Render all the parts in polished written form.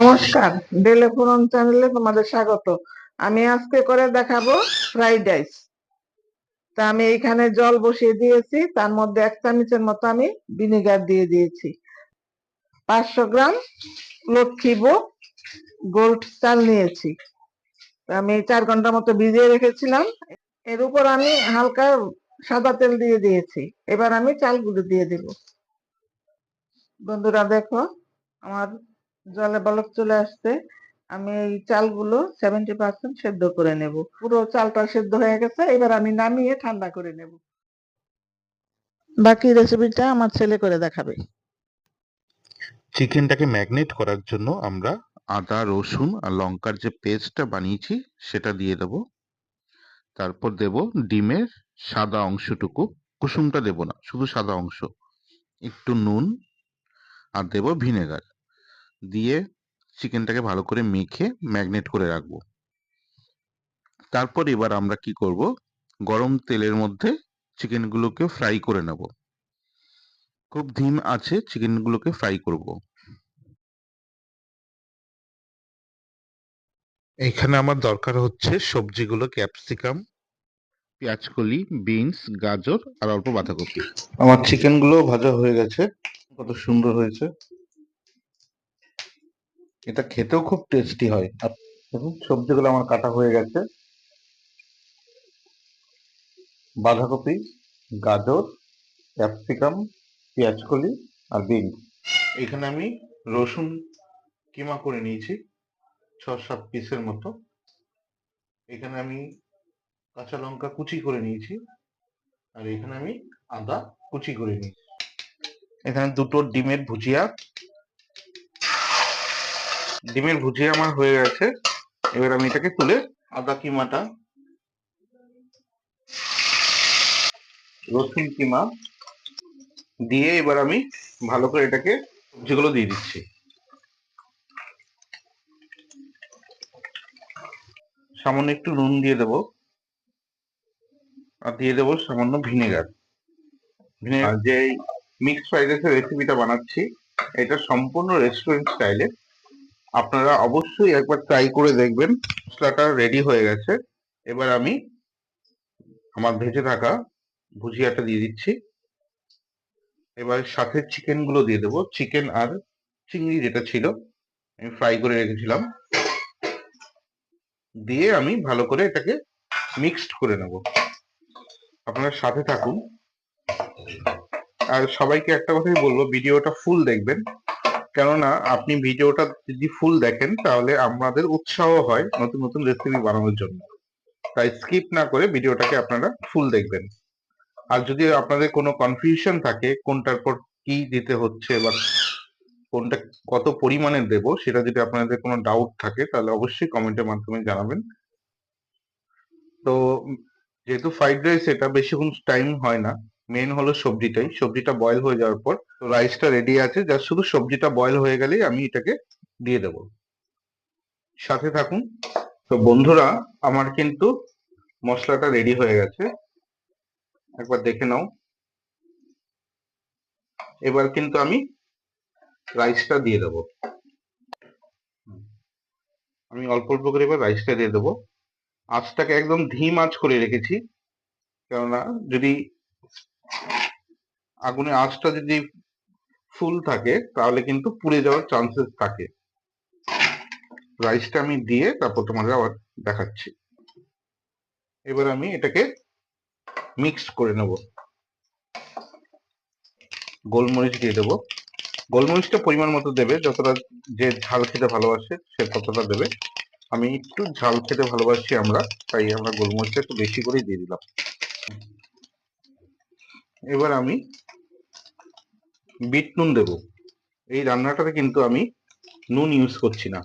নমস্কার, ডেলে ফোরন চ্যানেলে তোমাদের স্বাগত। আমি আজকে করে দেখাবো ফ্রাইড রাইস। তা আমি এখানে জল বসিয়ে দিয়েছি, তার মধ্যে 1 চামচের মতো আমি ভিনেগার দিয়ে দিয়েছি। 500 গ্রাম লক্ষ্মীভোগ গোল্ড চাল নিয়েছি, আমি 4 ঘন্টা মতো ভিজিয়ে রেখেছিলাম। এর উপর আমি হালকা সাদা তেল দিয়ে দিয়েছি। এবার আমি চালগুলো দিয়ে দিব। বন্ধুরা দেখো, আমার জলে বলক চলে আসছে। আমি এই চালগুলো 70% সেদ্ধ করে নেব। পুরো চালটা সেদ্ধ হয়ে গেছে, এবার আমি নামিয়ে ঠান্ডা করে নেব। বাকি রেসিপিটা আমার ছেলে করে দেখাবে। চিকেনটাকে ম্যাগনেট করার জন্য আমরা আদা, রসুন আর লঙ্কার যে পেস্টটা বানিয়েছি সেটা দিয়ে দেব। তারপর দেব ডিমের সাদা অংশটুকু, কুসুমটা দেব না, শুধু সাদা অংশ, একটু নুন আর দেব ভিনেগার দিয়ে চিকেনটাকে ভালো করে মেখে ম্যাগনেট করে রাখবো। তারপর এবার আমরা কি করব, গরম তেলের মধ্যে চিকেনগুলোকে ফ্রাই করে নেব। খুব ধিম আছে চিকেনগুলোকে ফ্রাই করব। এখানে আমার দরকার হচ্ছে সবজিগুলো, ক্যাপসিকাম, পেঁয়াজকলি, বিনস, গাজর আর অল্প বাঁধাকপি। আমার চিকেনগুলো ভাজা হয়ে গেছে, কত সুন্দর হয়েছে। এটা খেতেও খুব টেস্টি হয়। আর দেখুন সবজিগুলো আমার কাটা হয়ে গেছে, বাঁধাকপি, গাজর, ক্যাপসিকাম, পেঁয়াজকলি আর বিনস। এখানে আমি রসুন কিমা করে নিয়েছি 6-7 পিসের মতো। এখানে আমি কাঁচা লঙ্কা কুচি করে নিয়েছি, আর এখানে আমি আদা কুচি করে নিয়েছি। এখানে দুটো ডিমের ভুজিয়া, আমার হয়ে গেছে। এবার আমি এটাকে তুলে আদা কিমাটা, রসুন কিমা দিয়ে এবার আমি ভালো করে এটাকে সবজিগুলো দিয়ে দিচ্ছি। সামান্য একটু নুন দিয়ে দেবো, আর দিয়ে দেবো সামান্য ভিনেগার। যে মিক্সড ফ্রাইড রাইসের রেসিপিটা বানাচ্ছি, এটা সম্পূর্ণ রেস্টুরেন্ট স্টাইলে। আপনারা অবশ্যই একবার ট্রাই করে দেখবেন। মশলাটা রেডি হয়ে গেছে। এবার আমি আমার ভেজে থাকা ভুজিয়াটা দিয়ে দিচ্ছি। এবার সাথে চিকেন গুলো দিয়ে দেবো, চিকেন আর চিংড়ি যেটা ছিল আমি ফ্রাই করে রেখেছিলাম, দিয়ে আমি ভালো করে এটাকে মিক্সড করে নেব। আপনারা সাথে থাকুন। আর সবাইকে একটা কথাই বলবো, ভিডিওটা ফুল দেখবেন, কেননা আপনি ভিডিওটা যদি ফুল দেখেন তাহলে আমাদের উৎসাহ হয় নতুন নতুন রেসিপি বানানোর জন্য। তাই স্কিপ না করে ভিডিওটাকে আপনারা ফুল দেখবেন। আর যদি আপনাদের কোনো কনফিউশন থাকে কোনটার পর কি দিতে হচ্ছে বা কোনটা কত পরিমাণে দেব, সেটা যদি আপনাদের কোনো ডাউট থাকে তাহলে অবশ্যই কমেন্টের মাধ্যমে জানাবেন। তো যেহেতু ফ্রাইড রাইস, এটা বেশিক্ষণ টাইম হয় না, মেন হলো সবজিটাই। সবজিটা বয়েল হয়ে যাওয়ার পর তো রাইসটা রেডি আছে, যা শুধু সবজিটা বয়েল হয়ে গেলেই আমি এটাকে দিয়ে দেব। সাথে থাকুন। তো বন্ধুরা, আমার কিন্তু মশলাটা রেডি হয়ে গেছে, একবার দেখে নাও। এবার কিন্তু আমি রাইসটা দিয়ে দেবো। আমি অল্প অল্প করে এবার রাইসটা দিয়ে দেবো। আঁচটাকে একদম ধিম আঁচ করে রেখেছি, কেননা যদি আগুনের আঁচটা যদি ফুল থাকে তাহলে কিন্তু পুড়ে যাওয়ার চান্সেস থাকে। রাইসটা আমি দিয়ে তারপর তোমাদের আবার দেখাচ্ছি। এবার আমি এটাকে মিক্সড করে নেব। গোলমরিচ দিয়ে দেবো। গোলমরিচটা পরিমাণ মতো দেবে, যতটা যে ঝাল খেতে ভালোবাসে সে ততটা দেবে। আমি একটু ঝাল খেতে ভালোবাসি আমরা, তাই আমরা গোলমরিচটা একটু বেশি করেই দিয়ে দিলাম। এবার আমি বিট নুন দেবো। এই রান্নাটাতে কিন্তু আমি নুন ইউজ করছি না।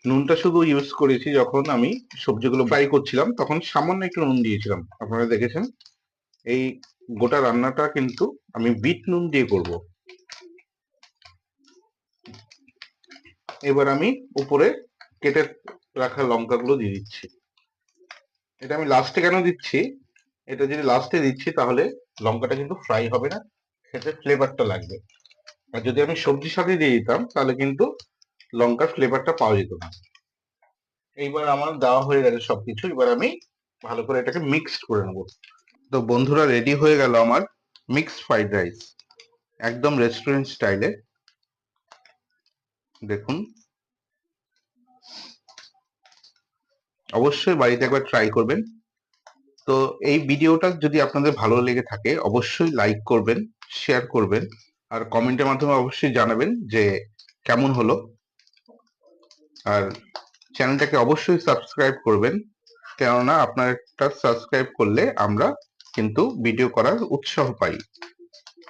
নুনটা শুধু ইউজ করেছি যখন আমি সবজিগুলো ফ্রাই করছিলাম, তখন সামান্য একটু নুন দিয়েছিলাম, আপনারা দেখেছেন। এই গোটা রান্নাটা কিন্তু আমি বিট নুন দিয়ে করব। এবার আমি উপরে কেটে রাখা লঙ্কাগুলো দিয়ে দিচ্ছি। এটা আমি লাস্টে কেন দিচ্ছি, এটা যদি লাস্টে দিচ্ছি তাহলে লঙ্কাটা কিন্তু ফ্রাই হবে না, খেতে ফ্লেভারটা লাগবে। আর যদি আমি সবজির সাথে দিয়ে দিতাম তাহলে কিন্তু লঙ্কার ফ্লেভারটা পাওয়া যেত না। এইবার আমার দেওয়া হয়ে গেছে সবকিছু, এবার আমি ভালো করে এটাকে মিক্সড করে নেবো। তো বন্ধুরা, রেডি হয়ে গেল আমার মিক্সড ফ্রাইড রাইস, একদম রেস্টুরেন্ট স্টাইলে। দেখুন, অবশ্যই বাড়িতে একবার ট্রাই করবেন। তো এই ভিডিওটা যদি আপনাদের ভালো লেগে থাকে অবশ্যই লাইক করবেন, শেয়ার করবেন, আর কমেন্টের মাধ্যমে অবশ্যই জানাবেন যে কেমন হলো। আর চ্যানেলটাকে অবশ্যই সাবস্ক্রাইব করবেন, কেননা আপনার একটা সাবস্ক্রাইব করলে আমরা কিন্তু ভিডিও করার উৎসাহ পাই।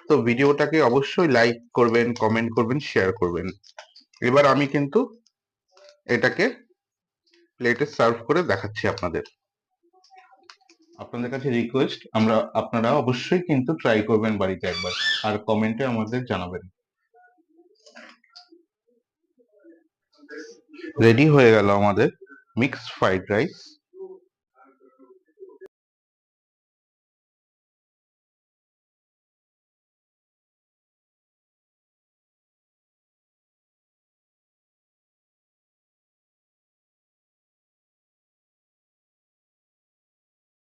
তো ভিডিওটাকে অবশ্যই লাইক করবেন, কমেন্ট করবেন, শেয়ার করবেন। এবার আমি কিন্তু এটাকে প্লেটে সার্ভ করে দেখাচ্ছি আপনাদের। আপনাদের কাছে রিকোয়েস্ট, আপনারা অবশ্যই কিন্তু ট্রাই করবেন বাড়িতে একবার, আর কমেন্টে আমাদের জানাবেন। রেডি হয়ে গেল আমাদের মিক্সড ফ্রাইড রাইস।